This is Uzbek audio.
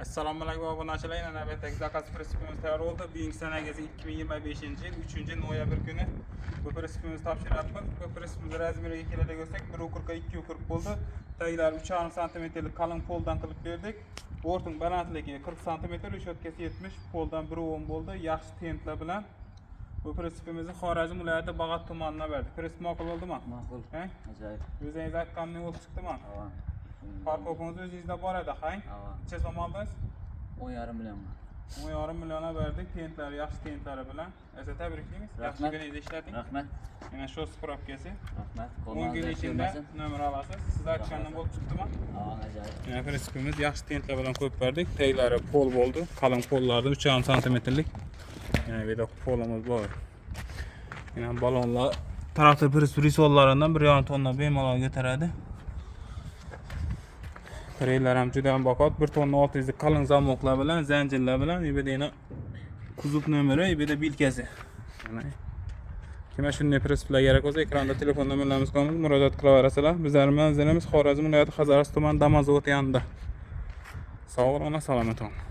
Assalomu alaykum obunachilar. Navbatdagi zakaz prinsipimiz tayyor bo'ldi. Bugungi sanagasi 2025-yil 3-noyabr kuni bu prinsipimizni topshiryapmiz. Bu prinsipimiz razmeriga keladigan bo'lsak, 1 o'kurka 2 o'kurka bo'ldi. Taglar 3,5 santimetrlik qalin poldan qilib berdik. O'rtung balandligi 40 santimetr, reshotkasi 70, poldan 1,10 bo'ldi. Yaxshi tentlar bilan bu prinsipimizni Xorazm viloyati Bag'at tumanidan berdik. Prinsip ma'qul bo'ldimi? Ma'qul. Ajoyib. O'zingiz aytganini o'zi chiqdimi? Ha. Parkovimiz o'zingizda bor edi, qang? Necha so'm oldingiz? 10,5 million. 10,5 million berdik. Tentlari, yaxshi tentlari bilan. Esa tabriklaymiz. Yaxshi kuningizda ishlating. Rahmat. Mana shu spravkasi. Rahmat. 10 kun ichida nomer olasiz. Siz aytgandan bo'lib chiqdimi? Ha, ajoyib. Mana prinsipimiz yaxshi tentlar bilan qo'yib berdik. Taglari pol bo'ldi. Qalin pollarni 3,5 santimetrlik. Yana bu yerda polimiz bor. Yana balonlar traktor risollaridan 1,5 tonna bemalol ko'taradi. Kreylar ham juda ham baqot, 1 tonna 600 qalin zamoqlar bilan, zanjirlar bilan, bu yerda kuzov nomeri, bu yerda bilkasi. Mana kimga shunday prinsiplar kerak bo'lsa, ekranda telefon nomerlarimiz qoladi, murojaat qilaverasizlar. Bizlar manzilimiz Xorazm viloyati Hazarasp tumani Damazovot yonida. Sog' bo'ling, salomat bo'ling.